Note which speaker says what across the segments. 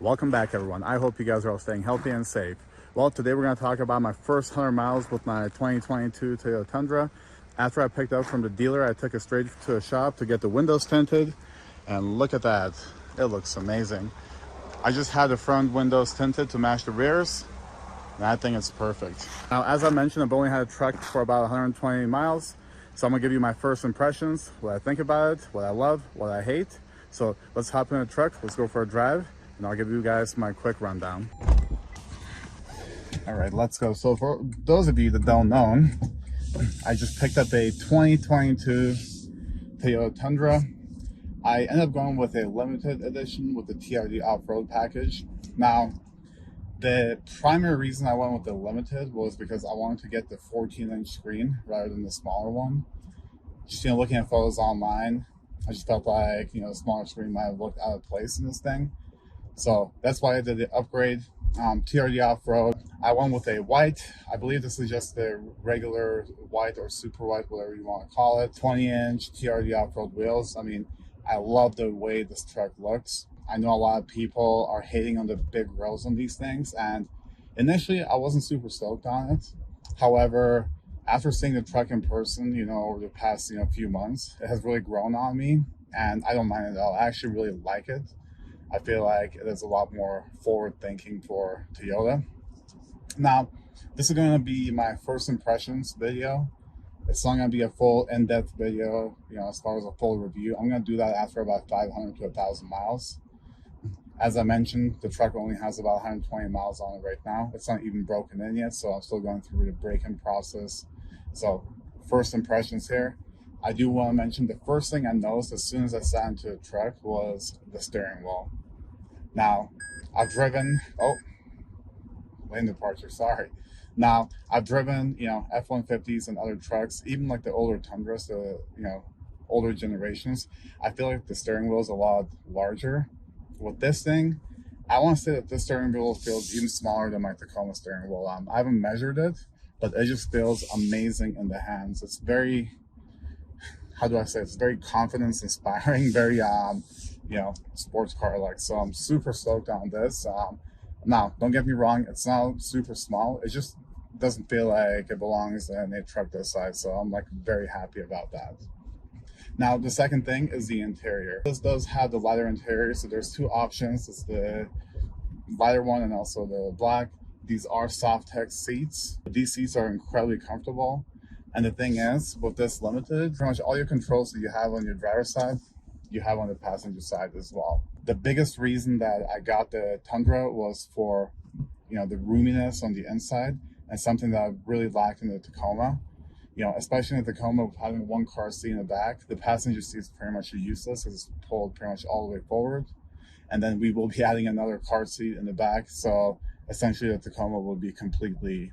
Speaker 1: Welcome back, everyone. I hope you guys are all staying healthy and safe. Well, today we're going to talk about my first 100 miles with my 2022 Toyota Tundra. After I picked up from the dealer, I took it straight to a shop to get the windows tinted, and look at that. It looks amazing. I just had the front windows tinted to match the rears, and I think it's perfect. Now, as I mentioned, I've only had a truck for about 120 miles, so I'm going to give you my first impressions, what I think about it, what I love, what I hate. So let's hop in the truck, let's go for a drive, and I'll give you guys my quick rundown. All right, let's go. So for those of you that don't know, I just picked up a 2022 Toyota Tundra. I ended up going with a limited edition with the TRD off-road package. Now, the primary reason I went with the limited was because I wanted to get the 14-inch screen rather than the smaller one. Just, looking at photos online, I just felt like, the smaller screen might have looked out of place in this thing. So that's why I did the upgrade. TRD off-road. I went with a white. I believe this is just the regular white or super white, whatever you want to call it. 20-inch TRD off-road wheels. I mean, I love the way this truck looks. I know a lot of people are hating on the big grills on these things, and initially I wasn't super stoked on it. However, after seeing the truck in person, over the past few months, it has really grown on me, and I don't mind it at all. I actually really like it. I feel like it is a lot more forward thinking for Toyota. Now, this is going to be my first impressions video. It's not going to be a full in-depth video, as far as a full review. I'm going to do that after about 500 to 1,000 miles. As I mentioned, the truck only has about 120 miles on it right now. It's not even broken in yet, so I'm still going through the break-in process. So, first impressions here. I do want to mention the first thing I noticed as soon as I sat into the truck was the steering wheel. Now, I've driven, lane departure, sorry. Now, I've driven, F-150s and other trucks, even like the older Tundras, the, older generations. I feel like the steering wheel is a lot larger. With this thing, I want to say that this steering wheel feels even smaller than my Tacoma steering wheel. I haven't measured it, but it just feels amazing in the hands. It's very, how do I say it? It's very confidence inspiring, very, sports car like. So I'm super stoked on this. Now, don't get me wrong, it's not super small. It just doesn't feel like it belongs in a truck this size. So I'm like very happy about that. Now, the second thing is the interior. This does have the lighter interior, so there's two options. It's the lighter one and also the black. These are soft text seats. These seats are incredibly comfortable. And the thing is, with this limited, pretty much all your controls that you have on your driver's side, you have on the passenger side as well. The biggest reason that I got the Tundra was for, the roominess on the inside, and something that I really lacked in the Tacoma. Especially in the Tacoma, with having one car seat in the back, the passenger seat is pretty much useless because it's pulled pretty much all the way forward. And then we will be adding another car seat in the back. So essentially the Tacoma will be completely,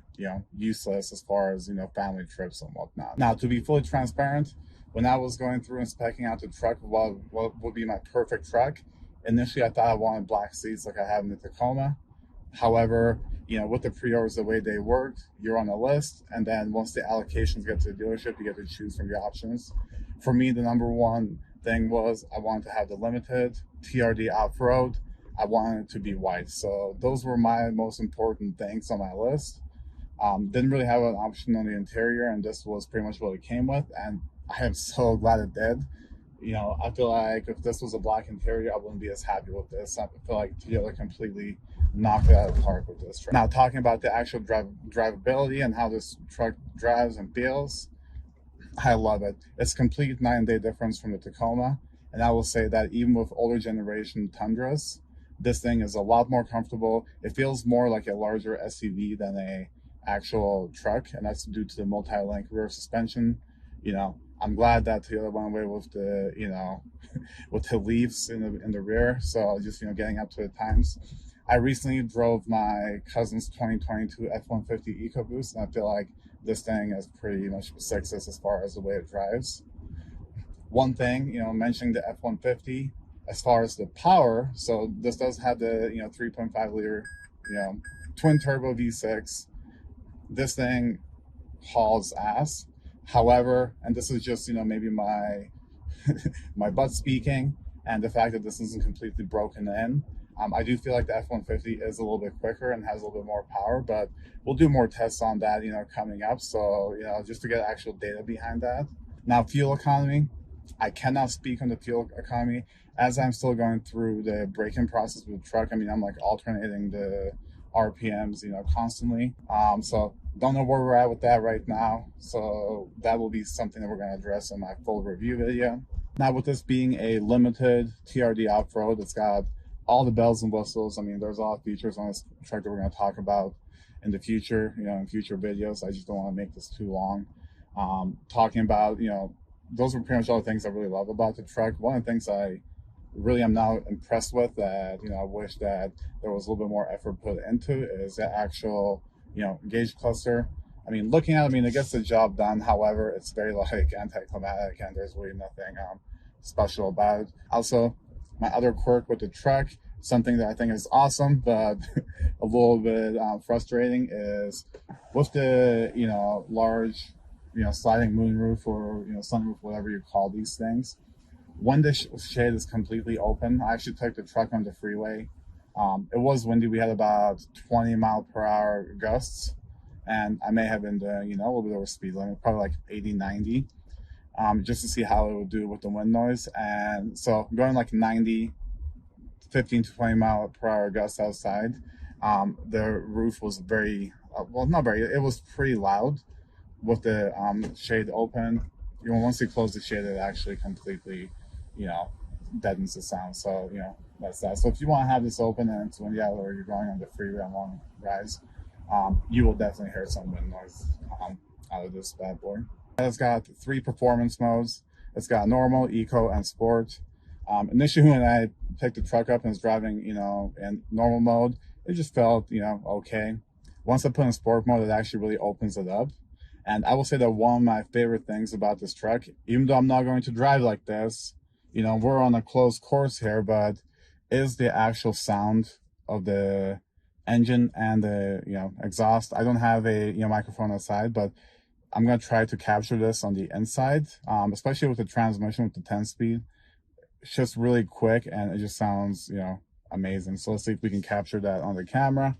Speaker 1: useless as far as, family trips and whatnot. Now, to be fully transparent, when I was going through and specking out the truck, what would be my perfect truck, initially I thought I wanted black seats like I have in the Tacoma. However, with the pre-orders, the way they worked, you're on a list, and then once the allocations get to the dealership, you get to choose from your options. For me, the number one thing was I wanted to have the limited TRD off-road. I wanted it to be white. So those were my most important things on my list. Didn't really have an option on the interior, and this was pretty much what it came with, and I am so glad it did. I feel like if this was a black interior, I wouldn't be as happy with this. I feel like Toyota completely knocked it out of the park with this truck. Now, talking about the actual drivability and how this truck drives and feels, I love it. It's complete night and day difference from the Tacoma. And I will say that even with older generation Tundras, this thing is a lot more comfortable. It feels more like a larger SUV than a actual truck, and that's due to the multi-link rear suspension. I'm glad that Toyota went away with the, with the leaves in the rear. So just, getting up to the times. I recently drove my cousin's 2022 F-150 EcoBoost, and I feel like this thing is pretty much sexist as far as the way it drives. One thing, mentioning the F-150, as far as the power, so this does have the, 3.5 liter, twin turbo V6. This thing hauls ass. However, and this is just, maybe my my butt speaking, and the fact that this isn't completely broken in, I do feel like the F-150 is a little bit quicker and has a little bit more power, but we'll do more tests on that, coming up. So, just to get actual data behind that. Now, fuel economy, I cannot speak on the fuel economy as I'm still going through the braking process with the truck. I mean, I'm like alternating the RPMs, constantly. So don't know where we're at with that right now. So that will be something that we're going to address in my full review video. Now, with this being a limited TRD off-road, it's got all the bells and whistles. I mean, there's a lot of features on this truck that we're going to talk about in the future, in future videos. I just don't want to make this too long. Talking about, those are pretty much all the things I really love about the truck. One of the things I really am now impressed with that, I wish that there was a little bit more effort put into is the actual, gauge cluster. I mean, looking at it, it gets the job done. However, it's very like anticlimactic and there's really nothing special about it. Also, my other quirk with the truck, something that I think is awesome, but a little bit frustrating, is with the, large, sliding moonroof or, sunroof, whatever you call these things. When the shade is completely open, I actually took the truck on the freeway. It was windy. We had about 20-mile-per-hour gusts, and I may have been doing, a little bit over speed limit, probably like 80, 90, just to see how it would do with the wind noise. And so going like 90, 15 to 20-mile-per-hour gusts outside, the roof was very, well, not very, it was pretty loud with the shade open. Once you close the shade, it actually completely, deadens the sound. So, that's that. So if you want to have this open and it's windy out or you're going on the freeway on long rides, you will definitely hear some wind noise out of this bad boy. It's got 3 performance modes. It's got normal, eco, and sport. Initially, when I picked the truck up and was driving, in normal mode, it just felt, okay. Once I put in sport mode, it actually really opens it up. And I will say that one of my favorite things about this truck, even though I'm not going to drive like this, we're on a closed course here, but is the actual sound of the engine and the, exhaust. I don't have a, microphone outside, but I'm going to try to capture this on the inside, especially with the transmission with the 10-speed. It's just really quick and it just sounds, amazing. So let's see if we can capture that on the camera.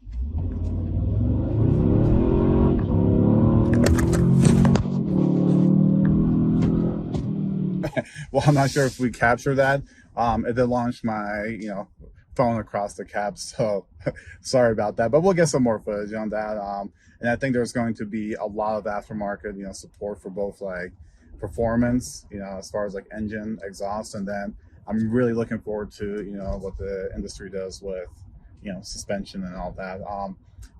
Speaker 1: Well, I'm not sure if we capture that. It did launch my, phone across the cab, so sorry about that. But we'll get some more footage on that. And I think there's going to be a lot of aftermarket, support for both like performance, as far as like engine, exhaust, and then I'm really looking forward to, what the industry does with, suspension and all that.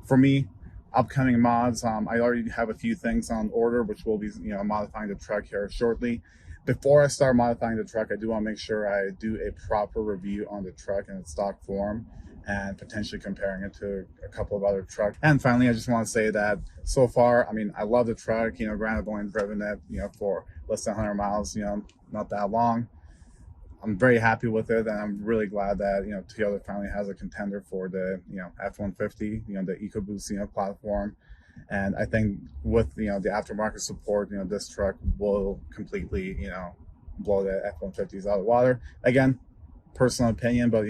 Speaker 1: For me, upcoming mods, I already have a few things on order, which will be, modifying the truck here shortly. Before I start modifying the truck, I do want to make sure I do a proper review on the truck in its stock form and potentially comparing it to a couple of other trucks. And finally, I just want to say that so far, I love the truck. Granted, I've only driven it, for less than 100 miles, not that long. I'm very happy with it, and I'm really glad that, Toyota finally has a contender for the, F-150, the EcoBoost, platform. And I think with, the aftermarket support, this truck will completely, blow the F-150s out of the water. Again, personal opinion, but,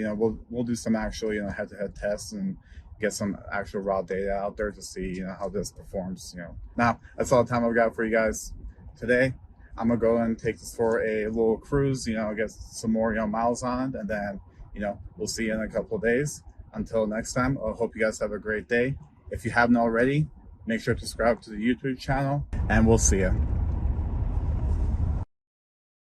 Speaker 1: we'll do some actual, head-to-head tests and get some actual raw data out there to see, how this performs, Now, that's all the time I've got for you guys today. I'm gonna go and take this for a little cruise, get some more, miles on it, and then, we'll see you in a couple of days. Until next time, I hope you guys have a great day. If you haven't already, make sure to subscribe to the YouTube channel, and we'll see you.